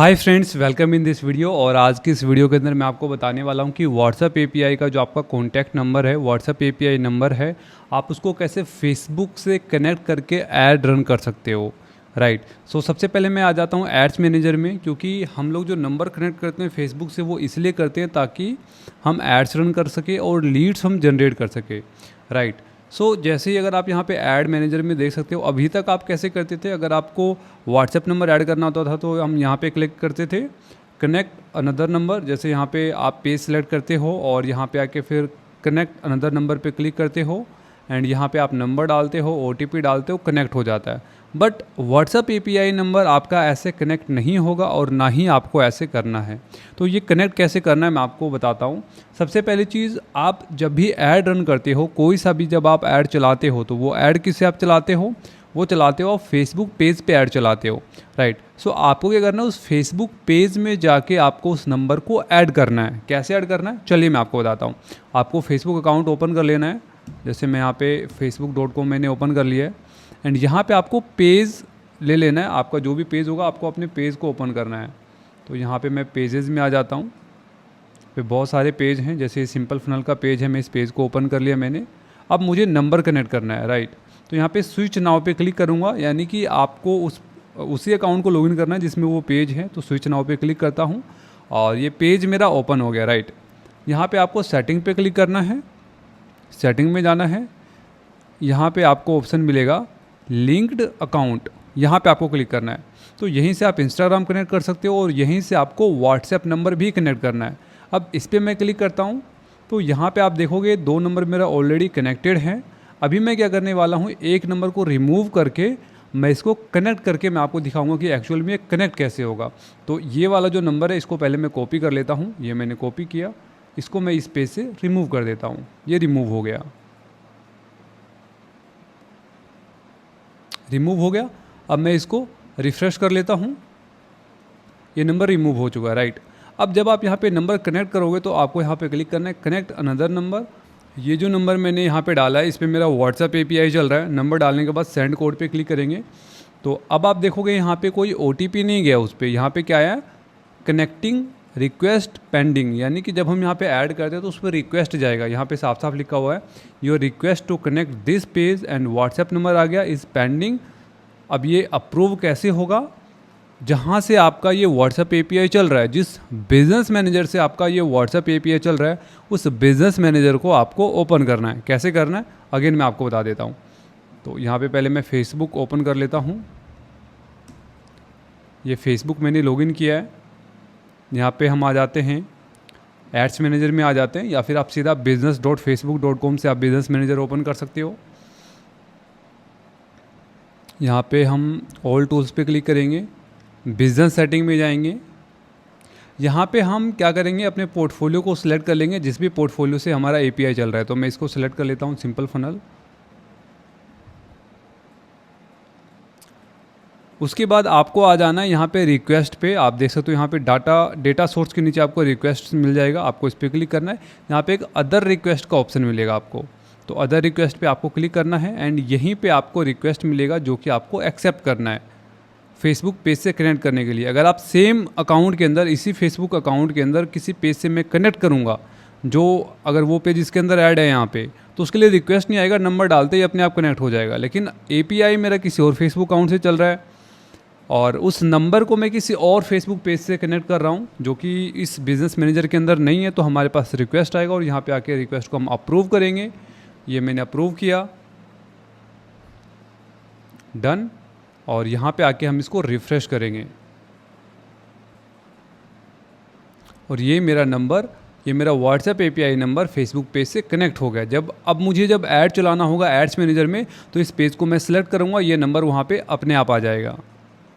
Hi friends, welcome in this video. और आज की इस वीडियो के अंदर मैं आपको बताने वाला हूं कि व्हाट्सएप एपीआई का जो आपका कॉन्टैक्ट नंबर है, व्हाट्सएप एपीआई नंबर है, आप उसको कैसे फेसबुक से कनेक्ट करके ऐड रन कर सकते हो। राइट। सो सबसे पहले मैं आ जाता हूं एड्स मैनेजर में, क्योंकि हम लोग जो नंबर कनेक्ट करते हैं फेसबुक से वो इसलिए करते हैं ताकि हम एड्स रन कर सके और लीड्स हम जनरेट कर सके। राइट। सो जैसे ही अगर आप यहाँ पे ऐड मैनेजर में देख सकते हो, अभी तक आप कैसे करते थे, अगर आपको व्हाट्सएप नंबर ऐड करना होता था तो हम यहाँ पे क्लिक करते थे कनेक्ट अनदर नंबर। जैसे यहाँ पे आप पेज सेलेक्ट करते हो और यहाँ पे आके फिर कनेक्ट अनदर नंबर पे क्लिक करते हो एंड यहाँ पे आप नंबर डालते हो, ओटीपी डालते हो, कनेक्ट हो जाता है। बट व्हाट्सएप एपीआई नंबर आपका ऐसे कनेक्ट नहीं होगा और ना ही आपको ऐसे करना है। तो ये कनेक्ट कैसे करना है मैं आपको बताता हूँ। सबसे पहली चीज़, आप जब भी ऐड रन करते हो, कोई सा भी जब आप ऐड चलाते हो, तो वो ऐड किससे आप चलाते हो, वो चलाते हो आप फेसबुक पेज पे ऐड चलाते हो। राइट। सो आपको क्या करना है, उस फेसबुक पेज में जाके आपको उस नंबर को ऐड करना है। कैसे ऐड करना है चलिए मैं आपको बताता हूँ। आपको फेसबुक अकाउंट ओपन कर लेना है। जैसे मैं यहाँ पे facebook.com मैंने ओपन कर लिया है एंड यहाँ पे आपको पेज ले लेना है। आपका जो भी पेज होगा आपको अपने पेज को ओपन करना है। तो यहाँ पे मैं पेजेस में आ जाता हूँ। पे बहुत सारे पेज हैं, जैसे सिंपल फनल का पेज है, मैं इस पेज को ओपन कर लिया मैंने। अब मुझे नंबर कनेक्ट करना है। राइट। तो यहाँ पे स्विच नाउ पे क्लिक करूँगा, यानी कि आपको उसी अकाउंट को लॉगिन करना है जिसमें वो पेज है। तो स्विच नाउ पे क्लिक करता हूँ और ये पेज मेरा ओपन हो गया। राइट। यहाँ पे आपको सेटिंग पे क्लिक करना है, सेटिंग में जाना है। यहाँ पे आपको ऑप्शन मिलेगा लिंक्ड अकाउंट, यहाँ पे आपको क्लिक करना है। तो यहीं से आप इंस्टाग्राम कनेक्ट कर सकते हो और यहीं से आपको व्हाट्सएप नंबर भी कनेक्ट करना है। अब इस पर मैं क्लिक करता हूँ तो यहाँ पे आप देखोगे 2 नंबर मेरा ऑलरेडी कनेक्टेड है। अभी मैं क्या करने वाला हूँ, एक नंबर को रिमूव करके मैं इसको कनेक्ट करके मैं आपको दिखाऊंगा कि एक्चुअल में कनेक्ट कैसे होगा। तो ये वाला जो नंबर है इसको पहले मैं कॉपी कर लेता हूँ। ये मैंने कॉपी किया, इसको मैं इस पेज से रिमूव कर देता हूँ। ये रिमूव हो गया, रिमूव हो गया। अब मैं इसको रिफ़्रेश कर लेता हूँ, ये नंबर रिमूव हो चुका है। राइट। अब जब आप यहाँ पे नंबर कनेक्ट करोगे तो आपको यहाँ पे क्लिक करना है कनेक्ट अनदर नंबर। ये जो नंबर मैंने यहाँ पे डाला है इस पर मेरा व्हाट्सएप एपीआई चल रहा है। नंबर डालने के बाद सेंड कोड पे क्लिक करेंगे तो अब आप देखोगे यहाँ पे कोई ओटीपी नहीं गया उस पर। यहाँ पे क्या आया, कनेक्टिंग रिक्वेस्ट पेंडिंग, यानी कि जब हम यहाँ पे ऐड करते हैं तो उस पर रिक्वेस्ट जाएगा। यहाँ पे साफ साफ लिखा हुआ है your request to connect this page and WhatsApp number आ गया इज़ पेंडिंग। अब ये अप्रूव कैसे होगा, जहाँ से आपका ये व्हाट्सएप एपीआई चल रहा है, जिस बिज़नेस मैनेजर से आपका ये व्हाट्सएप एपीआई चल रहा है, उस बिज़नेस मैनेजर को आपको ओपन करना है। कैसे करना है अगेन मैं आपको बता देता हूँ। तो यहाँ पे पहले मैं फेसबुक ओपन कर लेता हूँ। ये फेसबुक मैंने लॉगिन किया है। यहाँ पे हम आ जाते हैं एड्स मैनेजर में आ जाते हैं, या फिर आप सीधा business.facebook.com से आप बिज़नेस मैनेजर ओपन कर सकते हो। यहाँ पे हम ऑल टूल्स पे क्लिक करेंगे, बिज़नेस सेटिंग में जाएंगे। यहाँ पे हम क्या करेंगे, अपने पोर्टफोलियो को सिलेक्ट कर लेंगे, जिस भी पोर्टफोलियो से हमारा एपीआई चल रहा है। तो मैं इसको सिलेक्ट कर लेता हूँ, सिंपल फनल। उसके बाद आपको आ जाना है यहाँ पे रिक्वेस्ट पे। आप देख सकते हो यहाँ पे डेटा सोर्स के नीचे आपको रिक्वेस्ट मिल जाएगा, आपको इस पर क्लिक करना है। यहाँ पे एक अदर रिक्वेस्ट का ऑप्शन मिलेगा आपको, तो अदर रिक्वेस्ट पे आपको क्लिक करना है एंड यहीं पे आपको रिक्वेस्ट मिलेगा जो कि आपको एक्सेप्ट करना है फेसबुक पेज से कनेक्ट करने के लिए। अगर आप सेम अकाउंट के अंदर, इसी फेसबुक अकाउंट के अंदर किसी पेज से मैं कनेक्ट करूँगा, जो अगर वो पेज इसके अंदर ऐड है यहाँ पे, तो उसके लिए रिक्वेस्ट नहीं आएगा, नंबर डालते ही अपने आप कनेक्ट हो जाएगा। लेकिन एपीआई मेरा किसी और फेसबुक अकाउंट से चल रहा है और उस नंबर को मैं किसी और फेसबुक पेज से कनेक्ट कर रहा हूँ जो कि इस बिज़नेस मैनेजर के अंदर नहीं है। तो हमारे पास रिक्वेस्ट आएगा और यहाँ पे आके रिक्वेस्ट को हम अप्रूव करेंगे। ये मैंने अप्रूव किया, डन। और यहाँ पे आके हम इसको रिफ़्रेश करेंगे और ये मेरा नंबर, ये मेरा WhatsApp API number Facebook page से कनेक्ट हो गया। अब मुझे ऐड चलाना होगा एड्स मैनेजर में, तो इस पेज को मैं सिलेक्ट करूँगा, ये नंबर वहाँ पे अपने आप आ जाएगा।